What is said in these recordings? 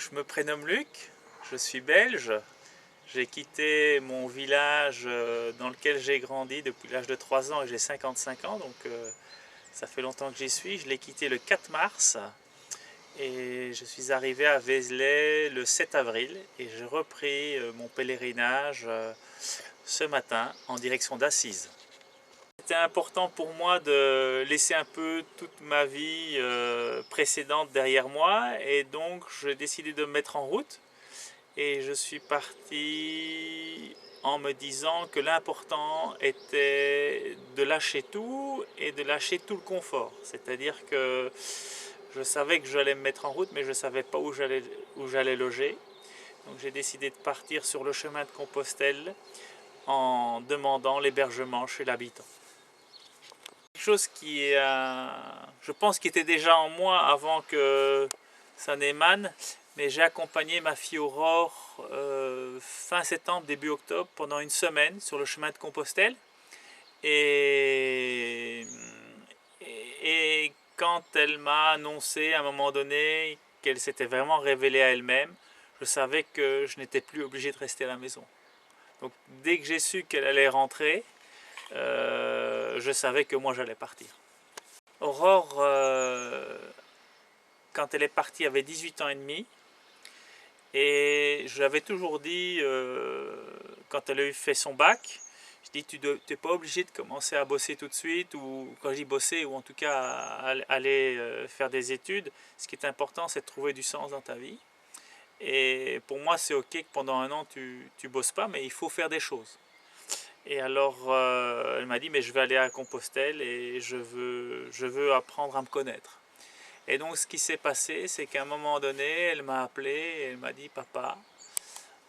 Je me prénomme Luc, je suis belge. J'ai quitté mon village dans lequel j'ai grandi depuis l'âge de 3 ans et j'ai 55 ans, donc ça fait longtemps que j'y suis. Je l'ai quitté le 4 mars et je suis arrivé à Vézelay le 7 avril et j'ai repris mon pèlerinage ce matin en direction d'Assise. C'était important pour moi de laisser un peu toute ma vie précédente derrière moi et donc j'ai décidé de me mettre en route. Et je suis parti en me disant que l'important était de lâcher tout et de lâcher tout le confort. C'est-à-dire que je savais que j'allais me mettre en route, mais je ne savais pas où j'allais loger. Donc j'ai décidé de partir sur le chemin de Compostelle en demandant l'hébergement chez l'habitant. Quelque chose qui, je pense, qui était déjà en moi avant que ça n'émane, mais j'ai accompagné ma fille Aurore fin septembre, début octobre, pendant une semaine sur le chemin de Compostelle. Et quand elle m'a annoncé à un moment donné qu'elle s'était vraiment révélée à elle-même, je savais que je n'étais plus obligé de rester à la maison. Donc dès que j'ai su qu'elle allait rentrer, je savais que moi j'allais partir. Aurore, quand elle est partie, avait 18 ans et demi. Et je l'avais toujours dit, quand elle a fait son bac, je dis tu n'es pas obligé de commencer à bosser tout de suite, ou quand je dis bosser, ou en tout cas aller faire des études. Ce qui est important, c'est de trouver du sens dans ta vie. Et pour moi, c'est ok que pendant un an, tu bosses pas, mais il faut faire des choses. Et alors, elle m'a dit, mais je vais aller à Compostelle et je veux apprendre à me connaître. Et donc, ce qui s'est passé, c'est qu'à un moment donné, elle m'a appelé et elle m'a dit, papa,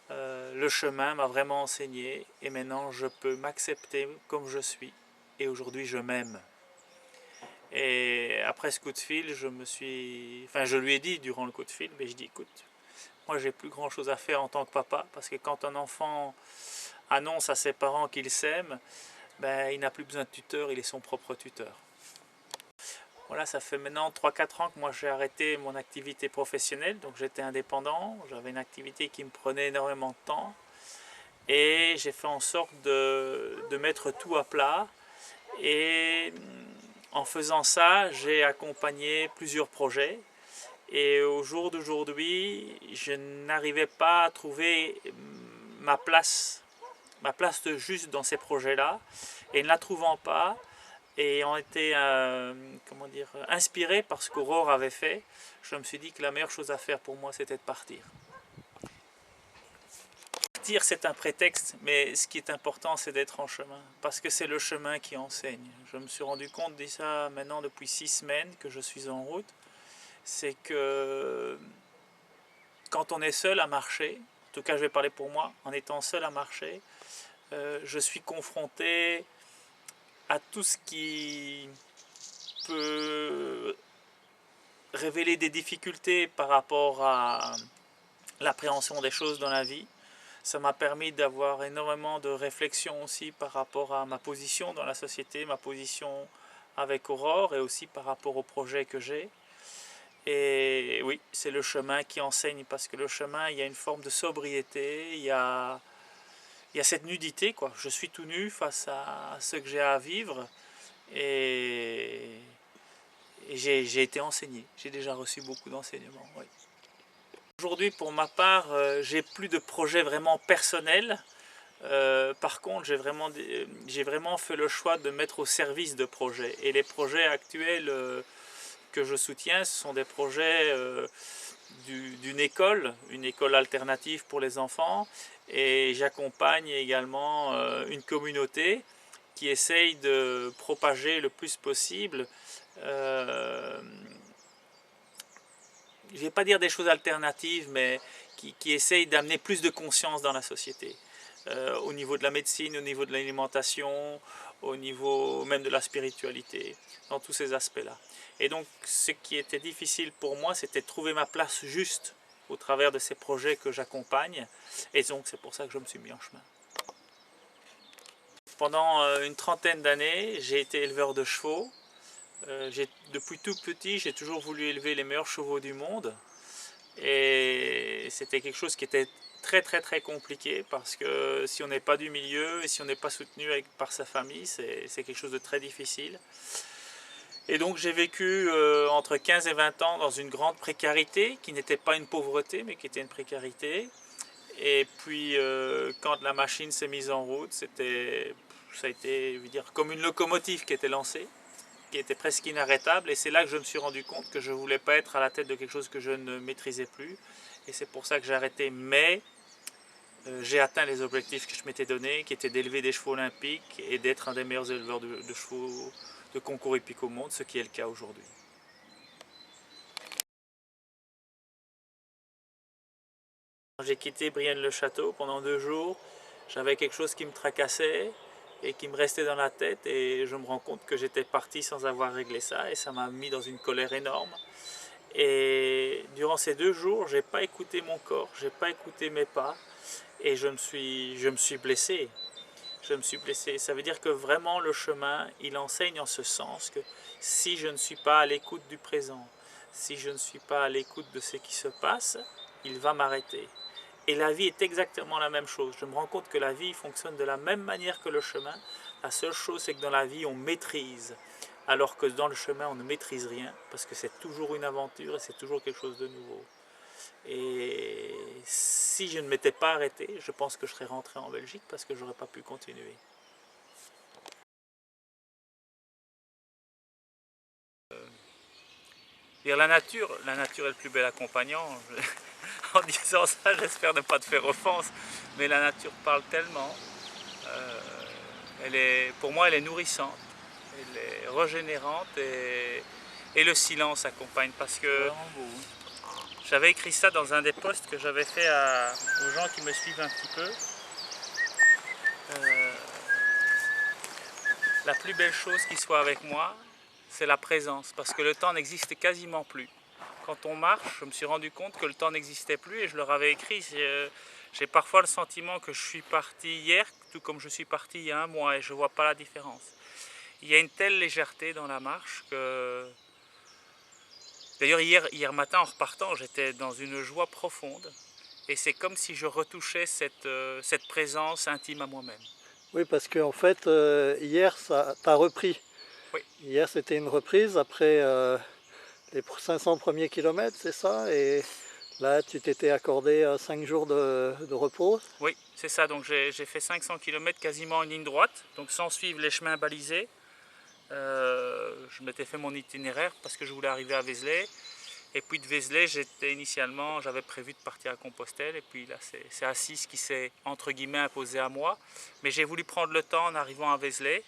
le chemin m'a vraiment enseigné et maintenant je peux m'accepter comme je suis. Et aujourd'hui, je m'aime. Et après ce coup de fil, je lui ai dit durant le coup de fil, mais je dis, écoute, moi j'ai plus grand chose à faire en tant que papa, parce que quand un enfant annonce à ses parents qu'il s'aime, ben, il n'a plus besoin de tuteur, il est son propre tuteur. Voilà, ça fait maintenant 3-4 ans que moi j'ai arrêté mon activité professionnelle, donc j'étais indépendant, j'avais une activité qui me prenait énormément de temps et j'ai fait en sorte de mettre tout à plat, et en faisant ça, j'ai accompagné plusieurs projets et au jour d'aujourd'hui, je n'arrivais pas à trouver ma place de juste dans ces projets-là, et ne la trouvant pas, et ayant été inspiré par ce qu'Aurore avait fait, je me suis dit que la meilleure chose à faire pour moi, c'était de partir. Partir, c'est un prétexte, mais ce qui est important, c'est d'être en chemin, parce que c'est le chemin qui enseigne. Je me suis rendu compte de ça maintenant depuis 6 semaines que je suis en route. C'est que quand on est seul à marcher, en tout cas je vais parler pour moi, en étant seul à marcher, je suis confronté à tout ce qui peut révéler des difficultés par rapport à l'appréhension des choses dans la vie. Ça m'a permis d'avoir énormément de réflexion aussi par rapport à ma position dans la société, ma position avec Aurore, et aussi par rapport au projet que j'ai. Et oui, c'est le chemin qui enseigne, parce que le chemin, il y a une forme de sobriété, il y a cette nudité, quoi. Je suis tout nu face à ce que j'ai à vivre, et j'ai été enseigné. J'ai déjà reçu beaucoup d'enseignements. Oui. Aujourd'hui, pour ma part, j'ai plus de projets vraiment personnels. Par contre, j'ai vraiment fait le choix de mettre au service de projets. Et les projets actuels que je soutiens, ce sont des projets d'une école, une école alternative pour les enfants. Et j'accompagne également une communauté qui essaye de propager le plus possible, je ne vais pas dire des choses alternatives, mais qui essayent d'amener plus de conscience dans la société. Au niveau de la médecine, au niveau de l'alimentation, au niveau même de la spiritualité, dans tous ces aspects-là. Et donc, ce qui était difficile pour moi, c'était de trouver ma place juste au travers de ces projets que j'accompagne. Et donc, c'est pour ça que je me suis mis en chemin. Pendant une trentaine d'années, j'ai été éleveur de chevaux. Depuis tout petit, j'ai toujours voulu élever les meilleurs chevaux du monde. Et c'était quelque chose qui était très compliqué parce que si on n'est pas du milieu et si on n'est pas soutenu par sa famille, c'est quelque chose de très difficile. Et donc j'ai vécu entre 15 et 20 ans dans une grande précarité qui n'était pas une pauvreté mais qui était une précarité. Et puis quand la machine s'est mise en route, ça a été, je veux dire, comme une locomotive qui était lancée, qui était presque inarrêtable. Et c'est là que je me suis rendu compte que je ne voulais pas être à la tête de quelque chose que je ne maîtrisais plus. Et c'est pour ça que j'ai arrêté. Mais j'ai atteint les objectifs que je m'étais donnés, qui étaient d'élever des chevaux olympiques et d'être un des meilleurs éleveurs de chevaux de concours hippiques au monde, ce qui est le cas aujourd'hui. J'ai quitté Brienne-le-Château pendant 2 jours. J'avais quelque chose qui me tracassait et qui me restait dans la tête, et je me rends compte que j'étais parti sans avoir réglé ça, et ça m'a mis dans une colère énorme. Et durant ces 2 jours, j'ai pas écouté mon corps, j'ai pas écouté mes pas, et je me suis blessé. Je me suis blessé. Ça veut dire que vraiment le chemin, il enseigne en ce sens que si je ne suis pas à l'écoute du présent, si je ne suis pas à l'écoute de ce qui se passe, il va m'arrêter. Et la vie est exactement la même chose. Je me rends compte que la vie fonctionne de la même manière que le chemin. La seule chose, c'est que dans la vie, on maîtrise, alors que dans le chemin, on ne maîtrise rien, parce que c'est toujours une aventure et c'est toujours quelque chose de nouveau. Et si je ne m'étais pas arrêté, je pense que je serais rentré en Belgique parce que j'aurais pas pu continuer. La nature est le plus bel accompagnant. En disant ça, j'espère ne pas te faire offense, mais la nature parle tellement. Pour moi, elle est nourrissante, elle est régénérante, et le silence accompagne, parce que j'avais écrit ça dans un des posts que j'avais fait aux gens qui me suivent un petit peu. La plus belle chose qui soit avec moi, c'est la présence, parce que le temps n'existe quasiment plus. Quand on marche, je me suis rendu compte que le temps n'existait plus, et je leur avais écrit, j'ai parfois le sentiment que je suis parti hier, tout comme je suis parti il y a 1 mois, et je ne vois pas la différence. Il y a une telle légèreté dans la marche que... D'ailleurs, hier matin, en repartant, j'étais dans une joie profonde, et c'est comme si je retouchais cette présence intime à moi-même. Oui, parce qu'en fait, hier, t'as repris. Oui. Hier, c'était une reprise après les 500 premiers kilomètres, c'est ça? Et là, tu t'étais accordé 5 jours de repos. Oui, c'est ça. Donc j'ai fait 500 km quasiment en ligne droite, donc sans suivre les chemins balisés. Je m'étais fait mon itinéraire parce que je voulais arriver à Vézelay. Et puis de Vézelay, j'avais prévu de partir à Compostelle. Et puis là, c'est Assis qui s'est, entre guillemets, imposé à moi. Mais j'ai voulu prendre le temps, en arrivant à Vézelay,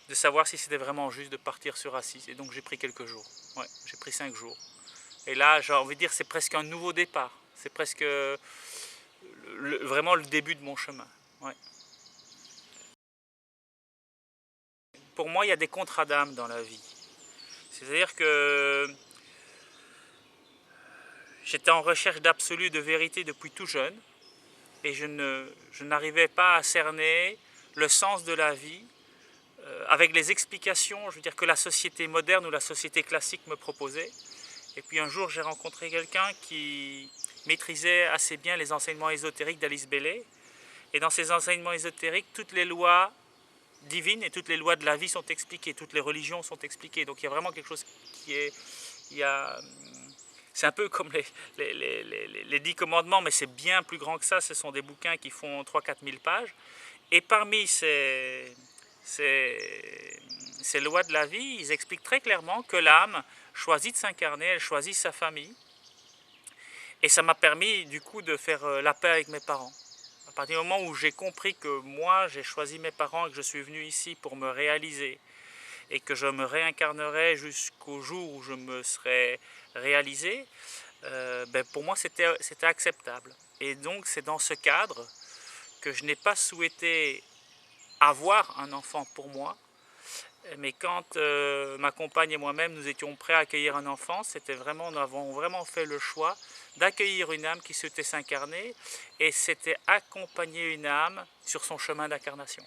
de savoir si c'était vraiment juste de partir sur Assis. Et donc j'ai pris quelques jours. Ouais, j'ai pris 5 jours. Et là, j'ai envie de dire, c'est presque un nouveau départ. C'est presque vraiment le début de mon chemin. Ouais. Pour moi, il y a des contrats d'âme dans la vie. C'est-à-dire que j'étais en recherche d'absolu, de vérité depuis tout jeune, et je n'arrivais pas à cerner le sens de la vie avec les explications, je veux dire, que la société moderne ou la société classique me proposait. Et puis un jour, j'ai rencontré quelqu'un qui maîtrisait assez bien les enseignements ésotériques d'Alice Bailey. Et dans ces enseignements ésotériques, toutes les lois divines et toutes les lois de la vie sont expliquées, toutes les religions sont expliquées. Donc il y a vraiment quelque chose qui est... C'est un peu comme les 10 commandements, mais c'est bien plus grand que ça. Ce sont des bouquins qui font 3-4 000 pages. Et parmi ces lois de la vie, ils expliquent très clairement que l'âme choisit de s'incarner, elle choisit sa famille. Et ça m'a permis du coup de faire la paix avec mes parents. À partir du moment où j'ai compris que moi j'ai choisi mes parents et que je suis venu ici pour me réaliser, et que je me réincarnerai jusqu'au jour où je me serai réalisé, pour moi c'était acceptable. Et donc c'est dans ce cadre que je n'ai pas souhaité avoir un enfant pour moi, mais quand ma compagne et moi-même nous étions prêts à accueillir un enfant, nous avons vraiment fait le choix d'accueillir une âme qui souhaitait s'incarner, et c'était accompagner une âme sur son chemin d'incarnation.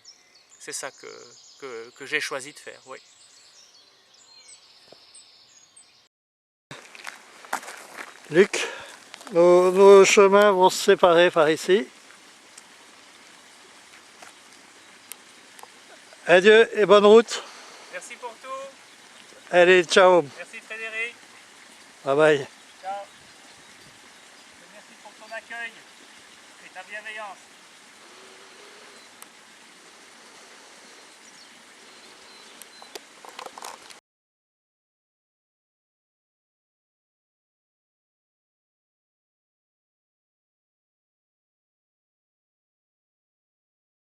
C'est ça que j'ai choisi de faire, oui. Luc, Nos chemins vont se séparer par ici. Adieu et bonne route. Merci pour tout. Allez, ciao. Merci Frédéric. Bye bye. Ciao. Merci pour ton accueil et ta bienveillance.